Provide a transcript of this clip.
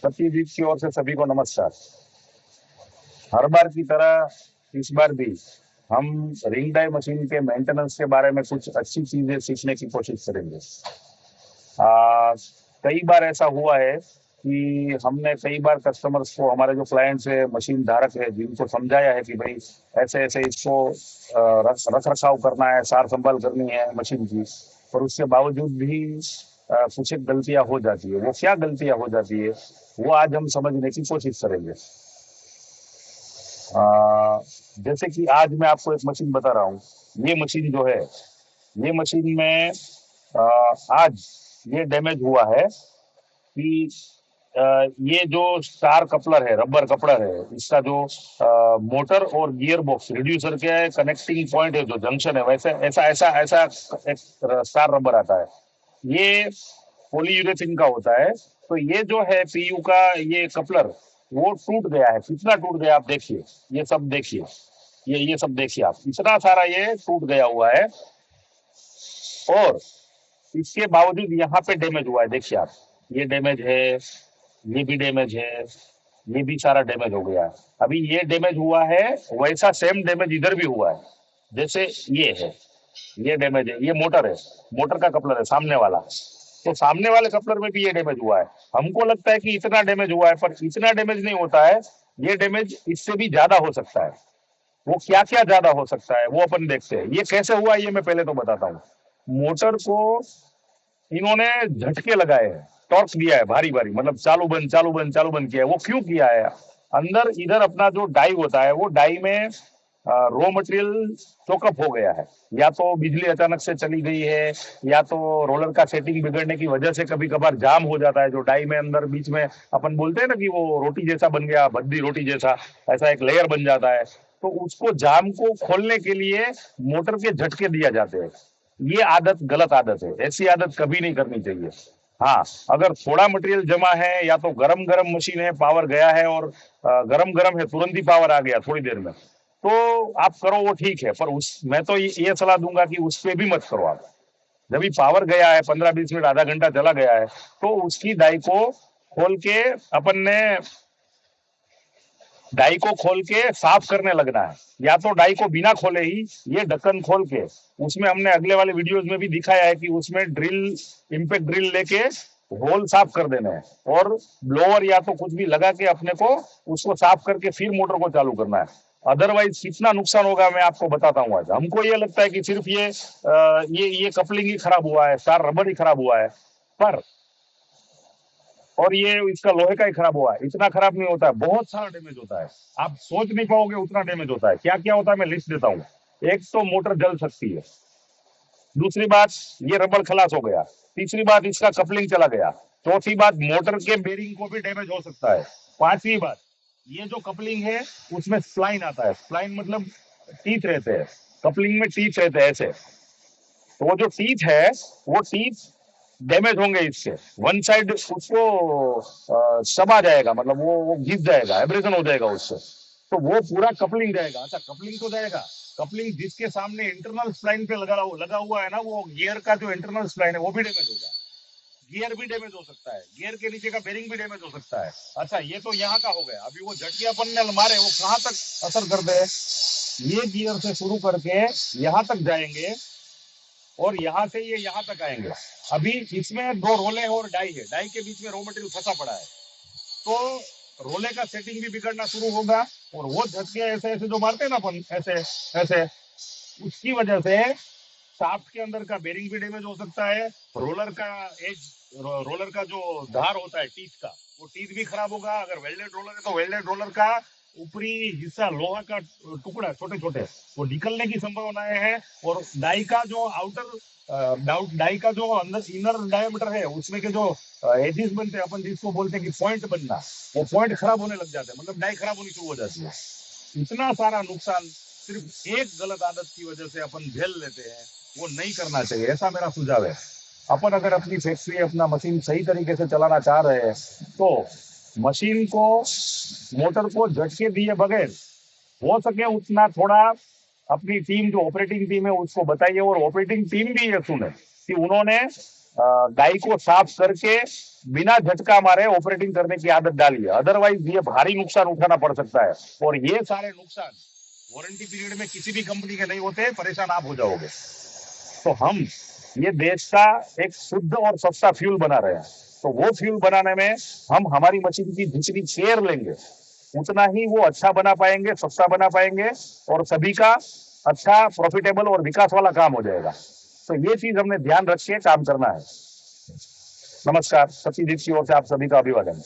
सत्यजीत की ओर से सभी को नमस्कार। हर बार की तरह इस बार भी हम रिंग डाई मशीन के मेंटेनेंस के बारे में कुछ अच्छी चीजें सीखने की कोशिश करेंगे। कई बार ऐसा हुआ है कि हमने कई बार कस्टमर्स को, हमारे जो क्लाइंट्स है, मशीन धारक है, जिनको समझाया है कि भाई ऐसे ऐसे इसको रख रखाव करना है, सार संभाल करनी है मशीन की, पर उसके बावजूद भी कुछ एक गलतियां हो जाती है। वो क्या गलतियां हो जाती है वो आज हम समझने की कोशिश करेंगे। आ, जैसे कि आज मैं आपको एक मशीन बता रहा हूँ। ये मशीन जो है, ये मशीन में आज ये डैमेज हुआ है कि ये जो स्टार कपलर है, रबर कपलर है, इसका जो मोटर और गियर बॉक्स रिड्यूसर के कनेक्टिंग पॉइंट है, जो जंक्शन है, वैसे ऐसा ऐसा ऐसा एक स्टार रबर आता है। ये पॉलीयूरेथीन का होता है। तो ये जो है पीयू का ये कपलर, वो टूट गया है। कितना टूट गया आप देखिए, ये सब देखिए, ये सब देखिए आप, इतना सारा ये टूट गया हुआ है। और इसके बावजूद यहाँ पे डैमेज हुआ है, देखिए आप, ये डैमेज है, ये भी डैमेज है, ये भी सारा डैमेज हो गया है। अभी ये डैमेज हुआ है, वैसा सेम डैमेज इधर भी हुआ है। जैसे ये है, ये डैमेज है, ये मोटर है, मोटर का कपलर है सामने वाला। तो सामने वाले कपलर में भी ये डैमेज हुआ है। हमको लगता है कि इतना डैमेज हुआ है, पर इतना डैमेज नहीं होता है। ये डैमेज इससे भी ज्यादा हो सकता है। वो क्या क्या ज्यादा हो सकता है वो अपन देखते हैं। ये कैसे हुआ ये मैं पहले तो बताता हूँ। मोटर को इन्होंने झटके लगाए हैं, टॉर्क दिया है भारी भारी, मतलब चालू बंद चालू बंद चालू बंद किया है। वो क्यों किया है? अंदर इधर अपना जो डाई होता है, वो डाई में रॉ मटेरियल चोकअप हो गया है। या तो बिजली अचानक से चली गई है, या तो रोलर का सेटिंग बिगड़ने की वजह से कभी कभार जाम हो जाता है। जो डाई में अंदर बीच में अपन बोलते हैं ना कि वो रोटी जैसा बन गया, भद्दी रोटी जैसा, ऐसा एक लेयर बन जाता है। तो उसको जाम को खोलने के लिए मोटर के झटके दिया जाते हैं। ये आदत गलत आदत है, ऐसी आदत कभी नहीं करनी चाहिए। हाँ, अगर थोड़ा मटेरियल जमा है, या तो गरम गरम मशीन है, पावर गया है और गरम गरम है, तुरंत ही पावर आ गया थोड़ी देर में, तो आप करो, वो ठीक है। पर उस मैं तो ये सलाह दूंगा कि उस पे भी मत करो आप। जब भी पावर गया है, 15-20 मिनट आधा घंटा चला गया है, तो उसकी डाई को खोल के अपन ने डाई को खोल के साफ करने लगना है। या तो डाई को बिना खोले ही ये ढक्कन खोल के, उसमें हमने अगले वाले वीडियोस में भी दिखाया है कि उसमें ड्रिल, इम्पैक्ट ड्रिल लेके होल साफ कर देना है, और ब्लोअर या तो कुछ भी लगा के अपने को उसको साफ करके फिर मोटर को चालू करना है। अदरवाइज कितना नुकसान होगा मैं आपको बताता हूँ आज। हमको ये लगता है कि सिर्फ ये कपलिंग ही खराब हुआ है, स्टार रबर ही खराब हुआ है, पर और ये इसका लोहे का ही खराब हुआ है। इतना खराब नहीं होता है, बहुत सारा डैमेज होता है। आप सोच नहीं पाओगे उतना डैमेज होता है। क्या क्या होता है मैं लिस्ट देता हूँ। एक तो मोटर जल सकती है, दूसरी बात ये रबड़ खलास हो गया, तीसरी बात इसका कपलिंग चला गया, चौथी बात मोटर के बेरिंग को भी डैमेज हो सकता है, पांचवी बात ये जो कपलिंग है उसमें स्प्लाइन आता है। स्प्लाइन मतलब टीथ रहते हैं, कपलिंग में टीथ रहते हैं ऐसे। तो वो जो टीथ है, वो टीथ डैमेज होंगे इससे। वन साइड उसको समा जाएगा, मतलब वो घिस जाएगा, एब्रेजन हो जाएगा उससे। तो वो पूरा कपलिंग जाएगा। अच्छा, कपलिंग तो जाएगा, कपलिंग जिसके सामने इंटरनल स्प्लाइन पे लगा हुआ है ना, वो गियर का जो इंटरनल स्प्लाइन है वो भी डैमेज होगा। गियर भी डैमेज हो सकता है, गियर के नीचे का बेरिंग भी डैमेज हो सकता है। अच्छा, ये तो यहाँ का हो गया। अभी वो झटके अपन ने मारे वो कहाँ तक असर करते हैं? ये गियर से शुरू करके यहाँ तक जाएंगे, और यहाँ से ये यहाँ तक आएंगे। अभी इसमें दो रोले और डाई है, डाई के बीच में रॉ मटेरियल फंसा पड़ा है। तो रोले का सेटिंग भी बिगड़ना शुरू होगा, और वो झटके ऐसे ऐसे जो मारते हैं ना अपन, ऐसे ऐसे, उसकी वजह से शाफ्ट के अंदर का बेरिंग भी डैमेज हो सकता है। रोलर का एज, रोलर का जो धार होता है टीथ का, वो टीथ भी खराब होगा। अगर वेल्डेड रोलर है तो वेल्डेड रोलर का ऊपरी हिस्सा, लोहा का टुकड़ा छोटे छोटे, वो निकलने की संभावनाएं है। और डाई का जो आउटर डाई का जो अंदर इनर डायमीटर है, उसमें के जो एजिस बनते हैं, अपन जिसको बोलते हैं कि पॉइंट बनना, वो पॉइंट खराब होने लग जाते हैं, मतलब डाई खराब होनी शुरू हो जाती है। इतना सारा नुकसान सिर्फ एक गलत आदत की वजह से अपन झेल लेते हैं। वो नहीं करना चाहिए, ऐसा मेरा सुझाव है। अपन अगर अपनी फैक्ट्री, अपना मशीन सही तरीके से चलाना चाह रहे हैं, तो मशीन को, मोटर को झटके दिए बगैर हो सके उतना थोड़ा अपनी टीम, जो ऑपरेटिंग टीम है, उसको बताइए। और ऑपरेटिंग टीम भी ये सुने कि उन्होंने डाई को साफ करके बिना झटका मारे ऑपरेटिंग करने की आदत डालिए, अदरवाइज ये भारी नुकसान उठाना पड़ सकता है। और ये सारे नुकसान वारंटी पीरियड में किसी भी कंपनी के नहीं होते, परेशान आप हो जाओगे। तो हम ये देश का एक शुद्ध और सस्ता फ्यूल बना रहे हैं, तो वो फ्यूल बनाने में हम हमारी मशीन की जितनी केयर लेंगे उतना ही वो अच्छा बना पाएंगे, सस्ता बना पाएंगे, और सभी का अच्छा प्रॉफिटेबल और विकास वाला काम हो जाएगा। तो ये चीज हमने ध्यान रख के काम करना है। नमस्कार, सतीदीप की ओर से आप सभी का अभिवादन।